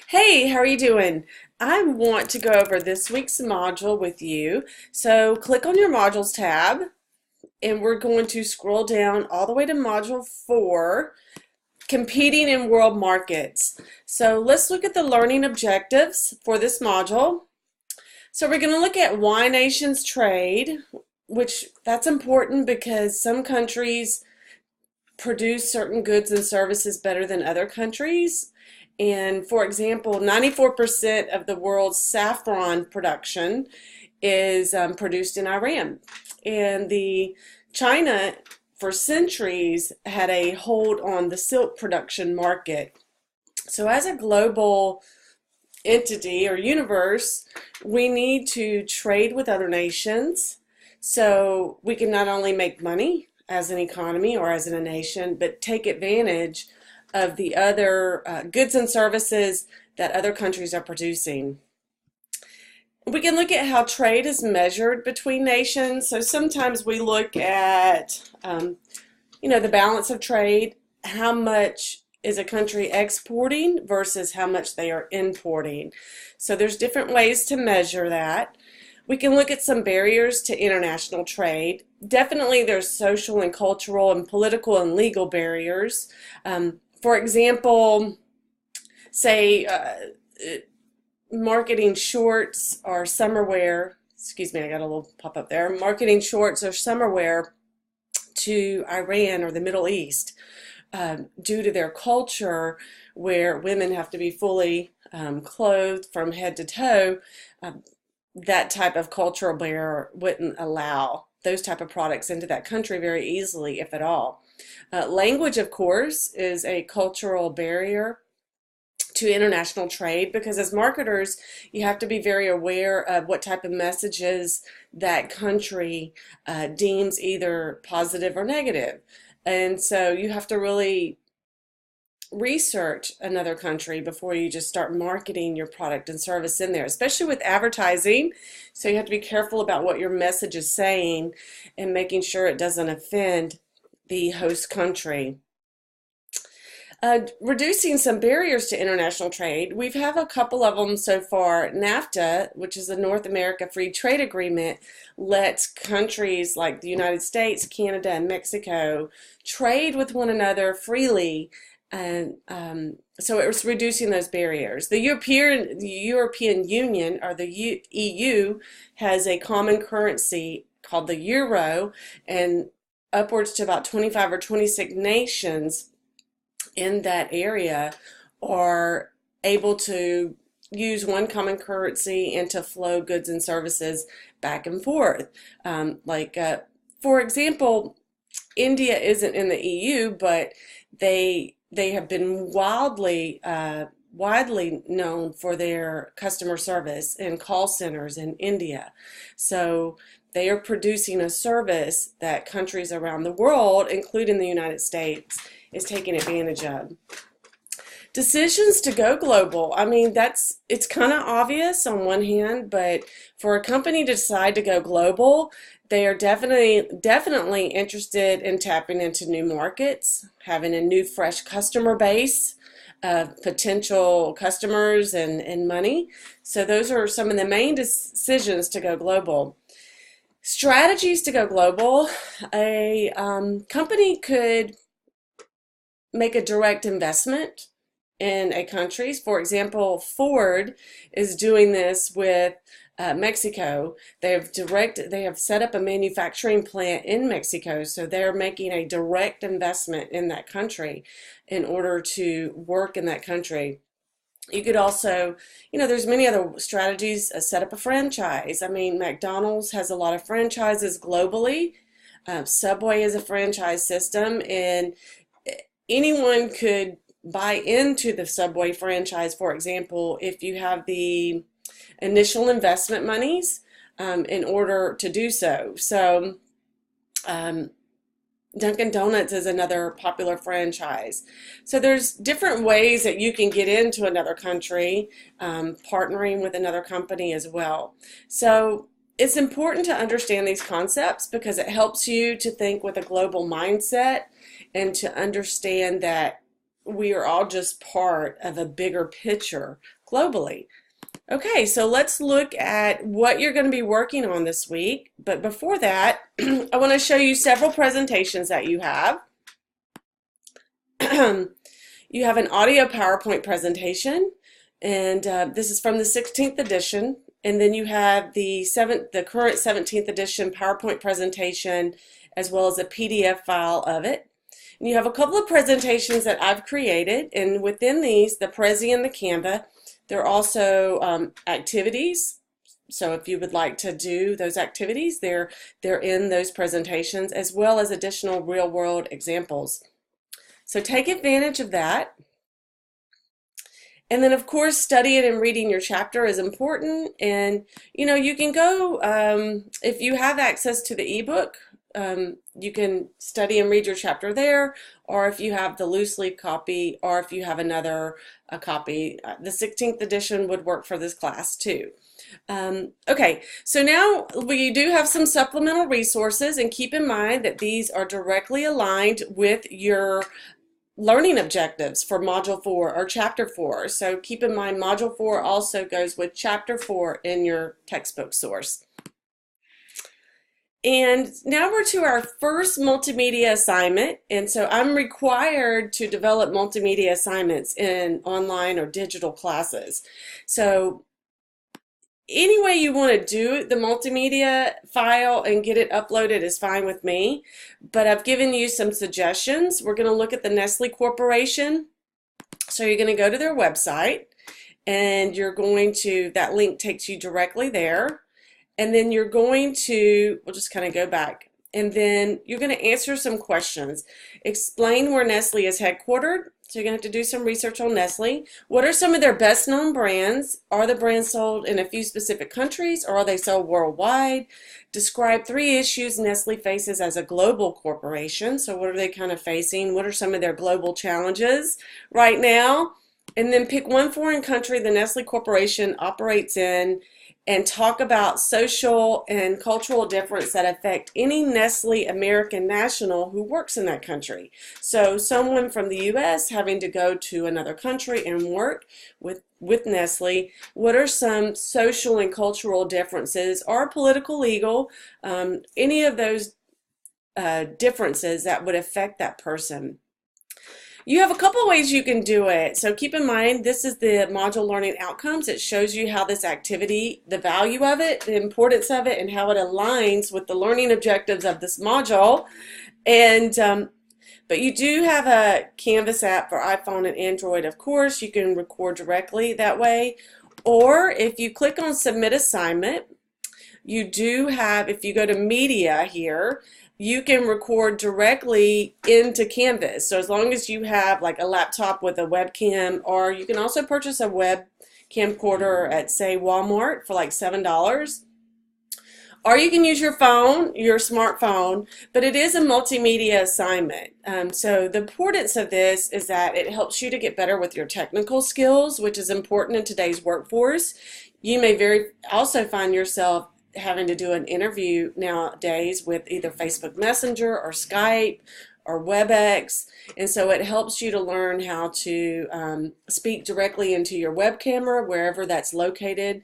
Hey, how are you doing? I want to go over this week's module with you. So click on your modules tab and we're going to scroll down all the way to module 4, competing in world markets. So let's look at the learning objectives for this module. So we're going to look at why nations trade, which that's important because some countries produce certain goods and services better than other countries. And for example, 94% of the world's saffron production is produced in Iran. And China, for centuries, had a hold on the silk production market. So as a global entity or universe, we need to trade with other nations so we can not only make money as an economy or as a nation, but take advantage of the other goods and services that other countries are producing. We can look at how trade is measured between nations. So sometimes we look at, the balance of trade, how much is a country exporting versus how much they are importing. So there's different ways to measure that. We can look at some barriers to international trade. Definitely there's social and cultural and political and legal barriers. For example, say marketing shorts or summer wear, excuse me, I got a little pop up there, marketing shorts or summer wear to Iran or the Middle East due to their culture where women have to be fully clothed from head to toe. That type of cultural barrier wouldn't allow those type of products into that country very easily, if at all. Language, of course, is a cultural barrier to international trade because as marketers, you have to be very aware of what type of messages that country deems either positive or negative. And so you have to really research another country before you just start marketing your product and service in there, especially with advertising. So you have to be careful about what your message is saying and making sure it doesn't offend the host country. Reducing some barriers to international trade. We've have a couple of them so far. Nafta, which is the North America Free Trade Agreement, lets countries like the United States, Canada, and Mexico trade with one another freely. And so it was reducing those barriers. The European Union, or the EU, has a common currency called the euro, and upwards to about 25 or 26 nations in that area are able to use one common currency and to flow goods and services back and forth. For example, India isn't in the EU, but they have been widely known for their customer service and call centers in India. So they are producing a service that countries around the world, including the United States, is taking advantage of. Decisions to go global. I mean, it's kind of obvious on one hand, but for a company to decide to go global, they are definitely interested in tapping into new markets, having a new fresh customer base of potential customers and money. So those are some of the main decisions to go global. Strategies to go global. A company could make a direct investment in a country. For example, Ford is doing this with Mexico. They have set up a manufacturing plant in Mexico, so they're making a direct investment in that country in order to work in that country. You could also, there's many other strategies. Set up a franchise. I mean, McDonald's has a lot of franchises globally. Subway is a franchise system, and anyone could buy into the Subway franchise, for example, if you have the initial investment monies in order to do so. So Dunkin' Donuts is another popular franchise. So there's different ways that you can get into another country, partnering with another company as well. So it's important to understand these concepts because it helps you to think with a global mindset and to understand that we are all just part of a bigger picture globally. Okay, so let's look at what you're going to be working on this week. But before that, I want to show you several presentations that you have. You have an audio PowerPoint presentation, and this is from the 16th edition. And then you have the current 17th edition PowerPoint presentation, as well as a PDF file of it. And you have a couple of presentations that I've created, and within these, the Prezi and the Canva, there are also activities. So if you would like to do those activities, they're in those presentations, as well as additional real-world examples. So take advantage of that. And then, of course, studying and reading your chapter is important. And, you can go, if you have access to the ebook, you can study and read your chapter there, or if you have the loose leaf copy, or if you have another copy, the 16th edition would work for this class too. Okay, so now we do have some supplemental resources, and keep in mind that these are directly aligned with your learning objectives for Module 4 or Chapter 4. So keep in mind Module 4 also goes with Chapter 4 in your textbook source. And now we're to our first multimedia assignment, and so I'm required to develop multimedia assignments in online or digital classes. So any way you want to do the multimedia file and get it uploaded is fine with me, but I've given you some suggestions. We're going to look at the Nestle Corporation. So you're going to go to their website, and that link takes you directly there. And then you're going to, we'll just kind of go back, and then you're going to answer some questions. Explain where Nestle is headquartered. So you're going to have to do some research on Nestle. What are some of their best known brands? Are the brands sold in a few specific countries, or are they sold worldwide? Describe 3 issues Nestle faces as a global corporation. So what are they kind of facing? What are some of their global challenges right now? And then pick one foreign country the Nestle Corporation operates in, and talk about social and cultural difference that affect any Nestle American national who works in that country. So someone from the U.S. having to go to another country and work with Nestle, what are some social and cultural differences, or political, legal, any of those differences that would affect that person? You have a couple ways you can do it. So keep in mind, this is the module learning outcomes. It shows you how this activity, the value of it, the importance of it, and how it aligns with the learning objectives of this module. And but you do have a Canvas app for iPhone and Android, of course. You can record directly that way. Or if you click on Submit Assignment, you do have, if you go to Media here, you can record directly into Canvas. So as long as you have like a laptop with a webcam, or you can also purchase a web camcorder at, say, Walmart for like $7. Or you can use your phone, your smartphone, but it is a multimedia assignment. So the importance of this is that it helps you to get better with your technical skills, which is important in today's workforce. You may also find yourself having to do an interview nowadays with either Facebook Messenger or Skype or WebEx, and so it helps you to learn how to speak directly into your web camera wherever that's located,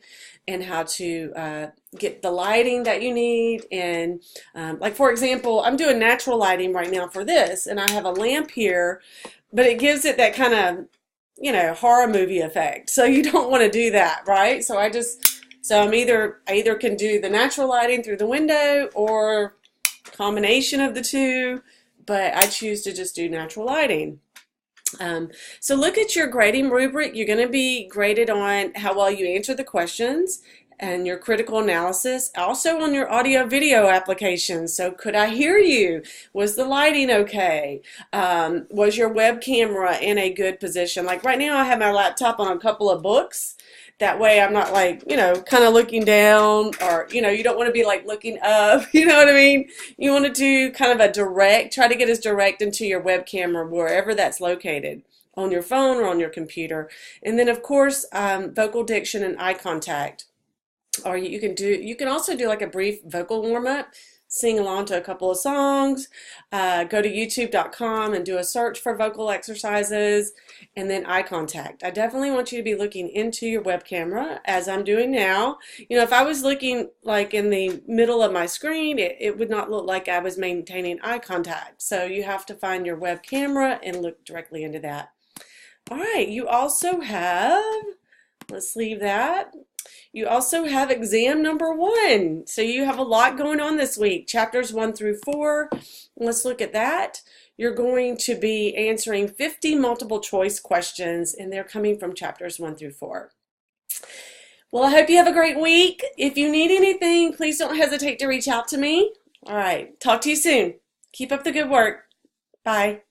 and how to get the lighting that you need. And like, for example, I'm doing natural lighting right now for this, and I have a lamp here, but it gives it that kind of horror movie effect, so you don't want to do that, right? So I either can do the natural lighting through the window, or combination of the two, but I choose to just do natural lighting. So look at your grading rubric. You're going to be graded on how well you answer the questions and your critical analysis, also on your audio video applications. So could I hear you? Was the lighting okay? Was your web camera in a good position? Like right now I have my laptop on a couple of books. That way I'm not like, kind of looking down, or, you don't want to be like looking up, you know what I mean? You want to do kind of try to get as direct into your web camera wherever that's located, on your phone or on your computer. And then of course, vocal diction and eye contact. Or you can also do like a brief vocal warm-up. sing along to a couple of songs. Go to youtube.com and do a search for vocal exercises, and then eye contact. I definitely want you to be looking into your web camera as I'm doing now. You know, if I was looking like in the middle of my screen, it would not look like I was maintaining eye contact. So you have to find your web camera and look directly into that. All right, you also have, let's leave that. You also have exam number 1. So you have a lot going on this week. Chapters 1 through 4. Let's look at that. You're going to be answering 50 multiple choice questions, and they're coming from chapters 1 through 4. Well, I hope you have a great week. If you need anything, please don't hesitate to reach out to me. All right, talk to you soon. Keep up the good work. Bye.